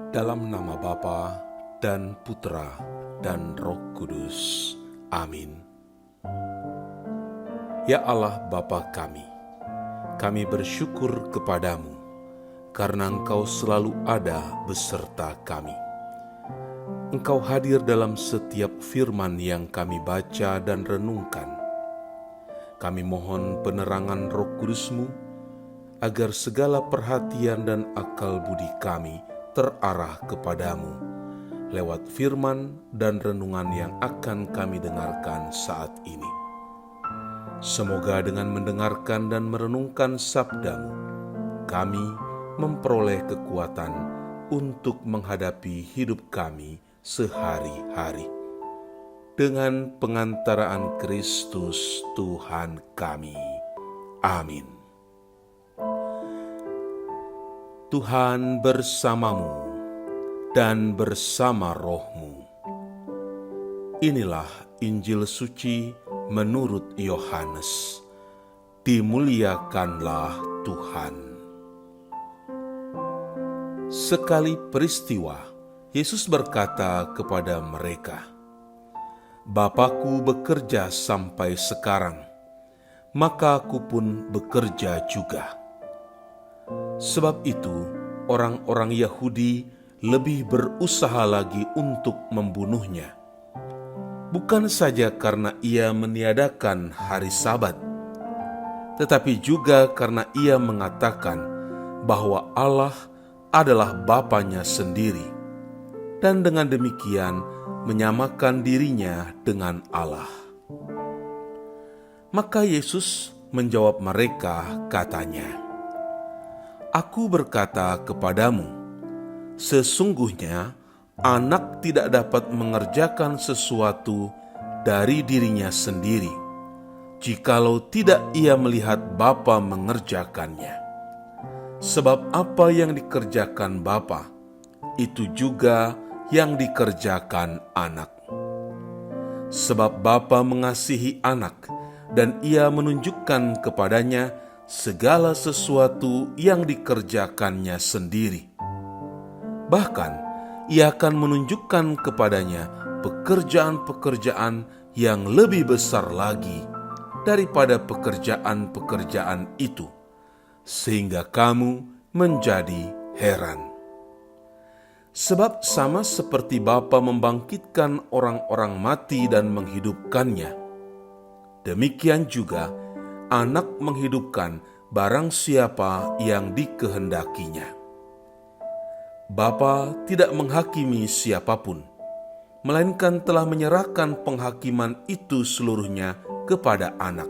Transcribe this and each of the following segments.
Dalam nama Bapa dan Putra dan Roh Kudus. Amin. Ya Allah Bapa kami bersyukur kepadamu karena Engkau selalu ada beserta kami. Engkau hadir dalam setiap firman yang kami baca dan renungkan. Kami mohon penerangan Roh Kudus-Mu agar segala perhatian dan akal budi kami terarah kepadamu lewat firman dan renungan yang akan kami dengarkan saat ini. Semoga dengan mendengarkan dan merenungkan sabda-Mu, kami memperoleh kekuatan untuk menghadapi hidup kami sehari-hari. Dengan pengantaraan Kristus Tuhan kami. Amin. Tuhan bersamamu dan bersama rohmu. Inilah Injil suci menurut Yohanes. Dimuliakanlah Tuhan. Sekali peristiwa, Yesus berkata kepada mereka, "Bapa-Ku bekerja sampai sekarang, maka Aku pun bekerja juga." Sebab itu, orang-orang Yahudi lebih berusaha lagi untuk membunuhnya. Bukan saja karena ia meniadakan hari Sabat, tetapi juga karena ia mengatakan bahwa Allah adalah Bapanya sendiri, dan dengan demikian menyamakan dirinya dengan Allah. Maka Yesus menjawab mereka, katanya, "Aku berkata kepadamu, sesungguhnya anak tidak dapat mengerjakan sesuatu dari dirinya sendiri, jikalau tidak ia melihat Bapa mengerjakannya. Sebab apa yang dikerjakan Bapa, itu juga yang dikerjakan anak. Sebab Bapa mengasihi anak, dan ia menunjukkan kepadanya segala sesuatu yang dikerjakannya sendiri. Bahkan, ia akan menunjukkan kepadanya pekerjaan-pekerjaan yang lebih besar lagi daripada pekerjaan-pekerjaan itu, sehingga kamu menjadi heran. Sebab sama seperti Bapa membangkitkan orang-orang mati dan menghidupkannya, demikian juga Anak menghidupkan barang siapa yang dikehendakinya. Bapa tidak menghakimi siapapun, melainkan telah menyerahkan penghakiman itu seluruhnya kepada Anak,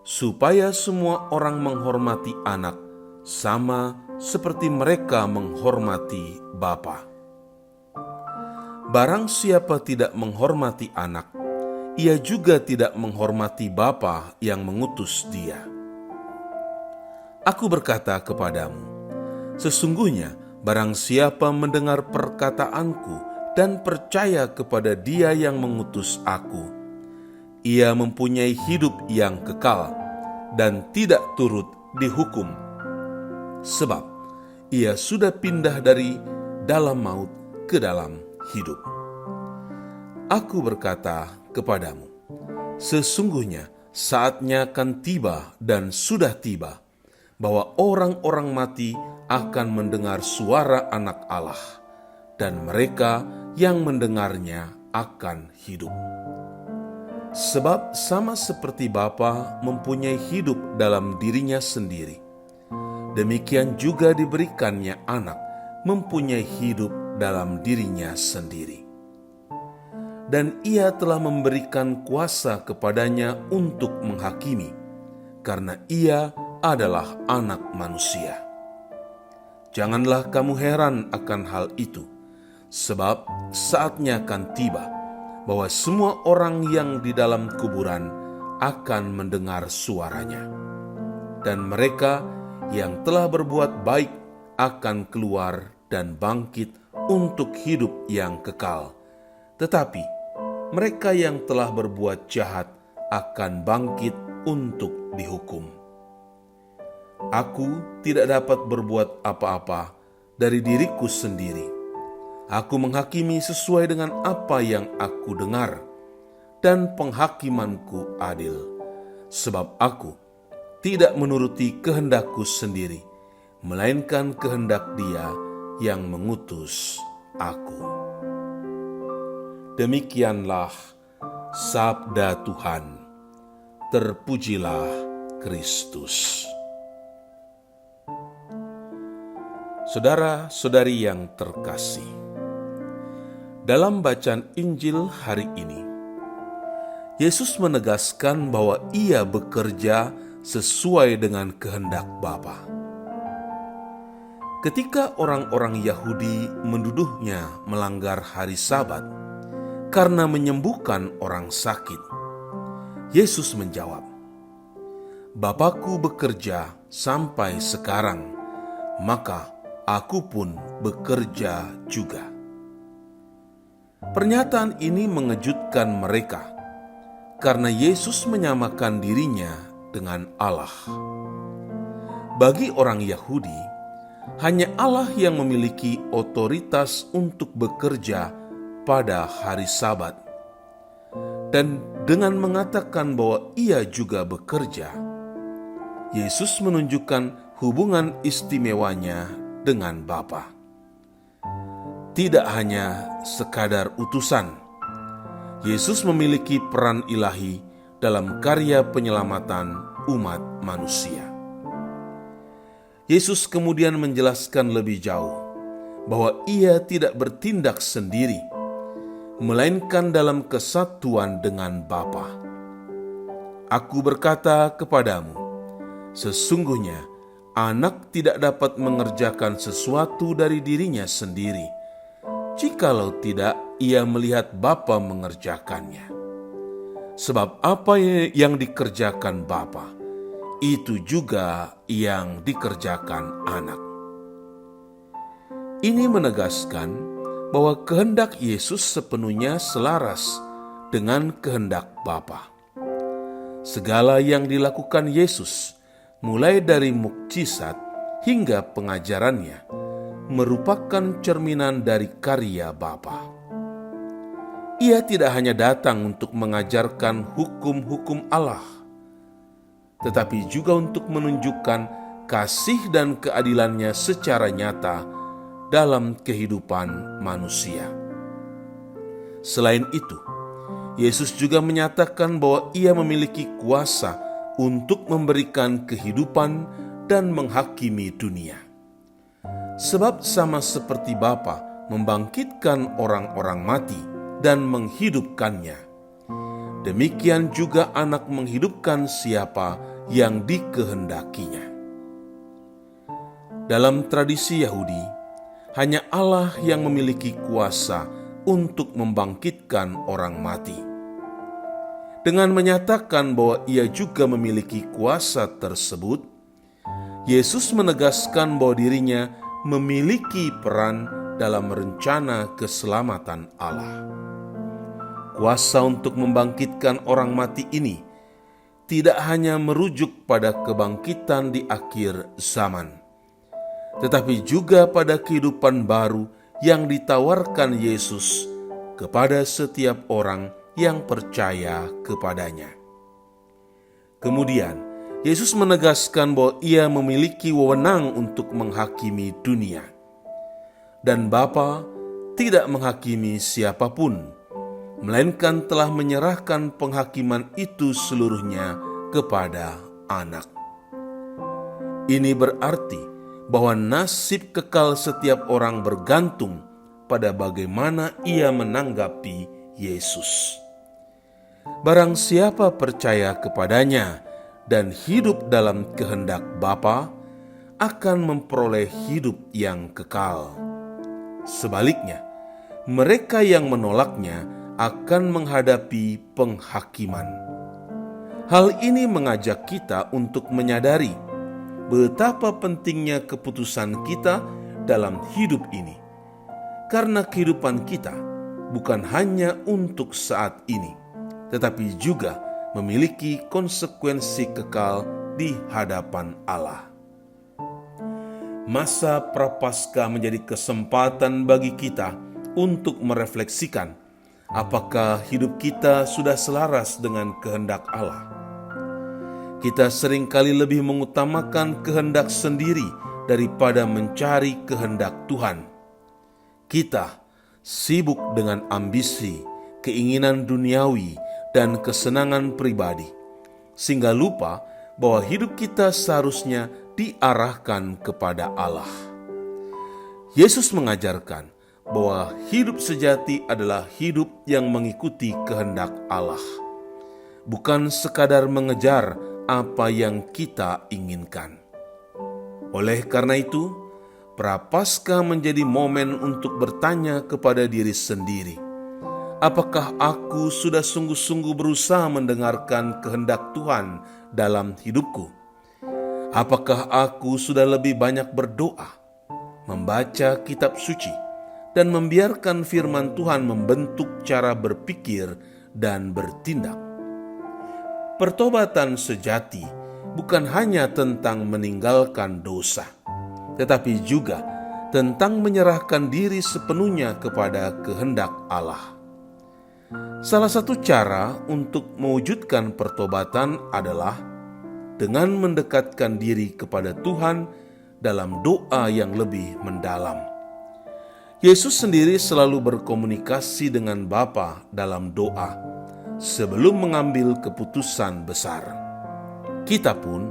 supaya semua orang menghormati Anak sama seperti mereka menghormati Bapa. Barang siapa tidak menghormati Anak, ia juga tidak menghormati Bapa yang mengutus Dia. Aku berkata kepadamu, sesungguhnya barang siapa mendengar perkataanku dan percaya kepada Dia yang mengutus aku, ia mempunyai hidup yang kekal dan tidak turut dihukum, sebab ia sudah pindah dari dalam maut ke dalam hidup. Aku berkata kepadamu, sesungguhnya saatnya akan tiba dan sudah tiba, bahwa orang-orang mati akan mendengar suara Anak Allah, dan mereka yang mendengarnya akan hidup. Sebab sama seperti Bapa mempunyai hidup dalam dirinya sendiri, demikian juga diberikannya Anak mempunyai hidup dalam dirinya sendiri. Dan ia telah memberikan kuasa kepadanya untuk menghakimi, karena ia adalah Anak manusia. Janganlah kamu heran akan hal itu, sebab saatnya akan tiba, bahwa semua orang yang di dalam kuburan akan mendengar suaranya. Dan mereka yang telah berbuat baik akan keluar dan bangkit untuk hidup yang kekal. Tetapi mereka yang telah berbuat jahat akan bangkit untuk dihukum. Aku tidak dapat berbuat apa-apa dari diriku sendiri. Aku menghakimi sesuai dengan apa yang aku dengar, dan penghakimanku adil, sebab aku tidak menuruti kehendakku sendiri, melainkan kehendak Dia yang mengutus aku. Demikianlah sabda Tuhan. Terpujilah Kristus. Saudara-saudari yang terkasih, dalam bacaan Injil hari ini, Yesus menegaskan bahwa Ia bekerja sesuai dengan kehendak Bapa. Ketika orang-orang Yahudi menuduhnya melanggar hari Sabat karena menyembuhkan orang sakit, Yesus menjawab, "Bapa-Ku bekerja sampai sekarang, maka Aku pun bekerja juga." Pernyataan ini mengejutkan mereka karena Yesus menyamakan dirinya dengan Allah. Bagi orang Yahudi, hanya Allah yang memiliki otoritas untuk bekerja pada hari Sabat. Dan dengan mengatakan bahwa Ia juga bekerja, Yesus menunjukkan hubungan istimewanya dengan Bapa. Tidak hanya sekadar utusan, Yesus memiliki peran ilahi dalam karya penyelamatan umat manusia. Yesus kemudian menjelaskan lebih jauh bahwa Ia tidak bertindak sendiri, melainkan dalam kesatuan dengan Bapa. Aku berkata kepadamu, sesungguhnya Anak tidak dapat mengerjakan sesuatu dari dirinya sendiri, jikalau tidak Ia melihat Bapa mengerjakannya. Sebab apa yang dikerjakan Bapa, itu juga yang dikerjakan Anak. Ini menegaskan bahwa kehendak Yesus sepenuhnya selaras dengan kehendak Bapa. Segala yang dilakukan Yesus, mulai dari mukjizat hingga pengajarannya, merupakan cerminan dari karya Bapa. Ia tidak hanya datang untuk mengajarkan hukum-hukum Allah, tetapi juga untuk menunjukkan kasih dan keadilannya secara nyata dalam kehidupan manusia. Selain itu, Yesus juga menyatakan bahwa Ia memiliki kuasa untuk memberikan kehidupan dan menghakimi dunia. Sebab sama seperti Bapa membangkitkan orang-orang mati dan menghidupkannya, demikian juga Anak menghidupkan siapa yang dikehendakinya. Dalam tradisi Yahudi, hanya Allah yang memiliki kuasa untuk membangkitkan orang mati. Dengan menyatakan bahwa Ia juga memiliki kuasa tersebut, Yesus menegaskan bahwa dirinya memiliki peran dalam rencana keselamatan Allah. Kuasa untuk membangkitkan orang mati ini tidak hanya merujuk pada kebangkitan di akhir zaman, tetapi juga pada kehidupan baru yang ditawarkan Yesus kepada setiap orang yang percaya kepadanya. Kemudian, Yesus menegaskan bahwa Ia memiliki wewenang untuk menghakimi dunia. Dan Bapa tidak menghakimi siapapun, melainkan telah menyerahkan penghakiman itu seluruhnya kepada Anak. Ini berarti bahwa nasib kekal setiap orang bergantung pada bagaimana ia menanggapi Yesus. Barang siapa percaya kepadanya dan hidup dalam kehendak Bapa, akan memperoleh hidup yang kekal. Sebaliknya, mereka yang menolaknya akan menghadapi penghakiman. Hal ini mengajak kita untuk menyadari betapa pentingnya keputusan kita dalam hidup ini. Karena kehidupan kita bukan hanya untuk saat ini, tetapi juga memiliki konsekuensi kekal di hadapan Allah. masa Prapaskah menjadi kesempatan bagi kita untuk merefleksikan apakah hidup kita sudah selaras dengan kehendak Allah. Kita seringkali lebih mengutamakan kehendak sendiri daripada mencari kehendak Tuhan. Kita sibuk dengan ambisi, keinginan duniawi, dan kesenangan pribadi, sehingga lupa bahwa hidup kita seharusnya diarahkan kepada Allah. Yesus mengajarkan bahwa hidup sejati adalah hidup yang mengikuti kehendak Allah, bukan sekadar mengejar apa yang kita inginkan. Oleh karena itu, Prapaskah menjadi momen untuk bertanya kepada diri sendiri, apakah aku sudah sungguh-sungguh berusaha mendengarkan kehendak Tuhan dalam hidupku? Apakah aku sudah lebih banyak berdoa, membaca kitab suci, dan membiarkan firman Tuhan membentuk cara berpikir dan bertindak? Pertobatan sejati bukan hanya tentang meninggalkan dosa, tetapi juga tentang menyerahkan diri sepenuhnya kepada kehendak Allah. Salah satu cara untuk mewujudkan pertobatan adalah dengan mendekatkan diri kepada Tuhan dalam doa yang lebih mendalam. Yesus sendiri selalu berkomunikasi dengan Bapa dalam doa sebelum mengambil keputusan besar. Kita pun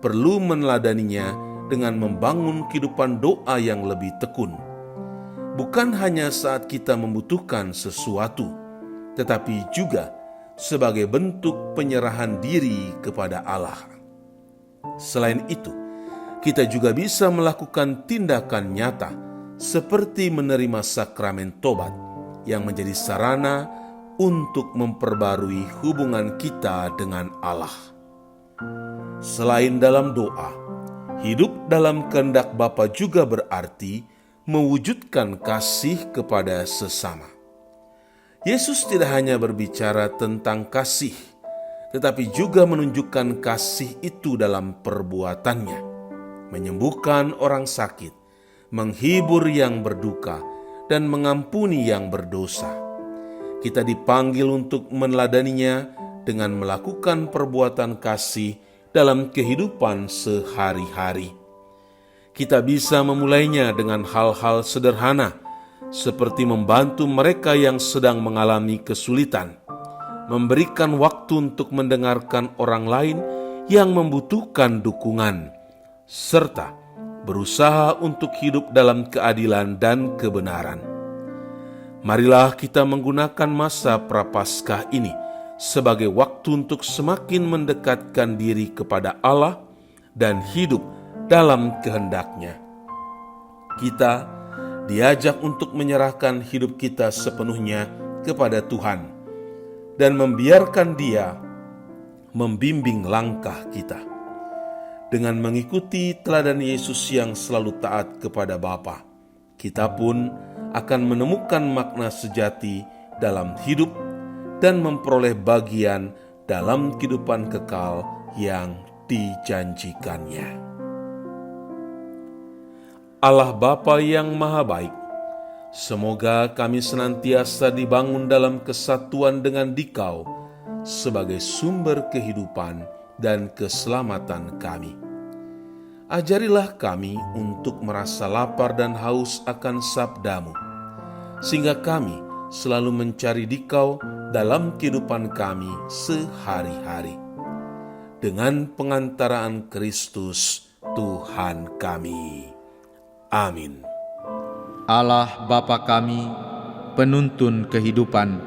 perlu meneladaninya dengan membangun kehidupan doa yang lebih tekun. Bukan hanya saat kita membutuhkan sesuatu, tetapi juga sebagai bentuk penyerahan diri kepada Allah. Selain itu, kita juga bisa melakukan tindakan nyata seperti menerima sakramen tobat yang menjadi sarana untuk memperbarui hubungan kita dengan Allah. Selain dalam doa, hidup dalam kehendak Bapa juga berarti mewujudkan kasih kepada sesama. Yesus tidak hanya berbicara tentang kasih, tetapi juga menunjukkan kasih itu dalam perbuatannya, menyembuhkan orang sakit, menghibur yang berduka, dan mengampuni yang berdosa. Kita dipanggil untuk meneladaninya dengan melakukan perbuatan kasih dalam kehidupan sehari-hari. Kita bisa memulainya dengan hal-hal sederhana, seperti membantu mereka yang sedang mengalami kesulitan, memberikan waktu untuk mendengarkan orang lain yang membutuhkan dukungan, serta berusaha untuk hidup dalam keadilan dan kebenaran. Marilah kita menggunakan masa Prapaskah ini sebagai waktu untuk semakin mendekatkan diri kepada Allah dan hidup dalam kehendak-Nya. Kita diajak untuk menyerahkan hidup kita sepenuhnya kepada Tuhan dan membiarkan Dia membimbing langkah kita. Dengan mengikuti teladan Yesus yang selalu taat kepada Bapa, kita pun akan menemukan makna sejati dalam hidup dan memperoleh bagian dalam kehidupan kekal yang dijanjikannya. Allah Bapa yang Maha Baik, semoga kami senantiasa dibangun dalam kesatuan dengan Dikau sebagai sumber kehidupan dan keselamatan kami. Ajarilah kami untuk merasa lapar dan haus akan sabda-Mu, sehingga kami selalu mencari Dikau dalam kehidupan kami sehari-hari. Dengan pengantaraan Kristus Tuhan kami. Amin. Allah Bapa kami, penuntun kehidupan,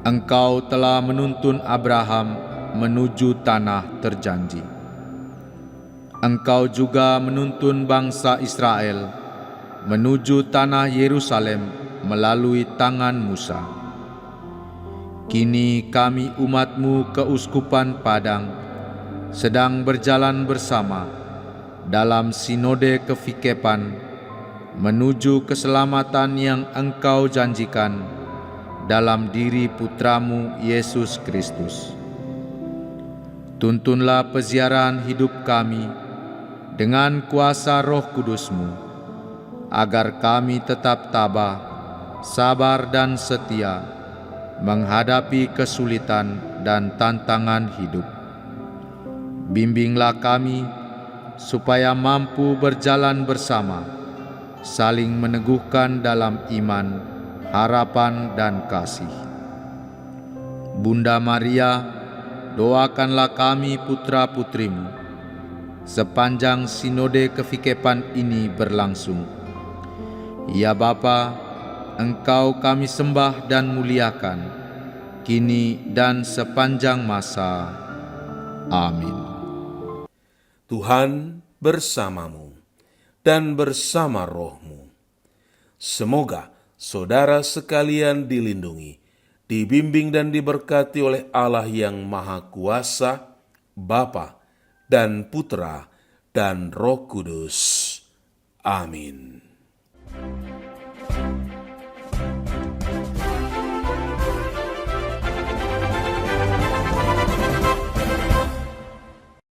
Engkau telah menuntun Abraham menuju tanah terjanji. Engkau juga menuntun bangsa Israel menuju tanah Yerusalem melalui tangan Musa. Kini kami umat-Mu keuskupan Padang sedang berjalan bersama dalam sinode kefikepan menuju keselamatan yang Engkau janjikan dalam diri Putra-Mu Yesus Kristus. Tuntunlah peziarahan hidup kami dengan kuasa Roh Kudus-Mu, agar kami tetap tabah, sabar dan setia menghadapi kesulitan dan tantangan hidup. Bimbinglah kami supaya mampu berjalan bersama, saling meneguhkan dalam iman, harapan, dan kasih. Bunda Maria, doakanlah kami putra-putrimu sepanjang sinode kefikepan ini berlangsung. Ya Bapa, Engkau kami sembah dan muliakan, kini dan sepanjang masa. Amin. Tuhan bersamamu dan bersama rohmu. Semoga saudara sekalian dilindungi, dibimbing dan diberkati oleh Allah yang Maha Kuasa, Bapa dan Putra dan Roh Kudus. Amin.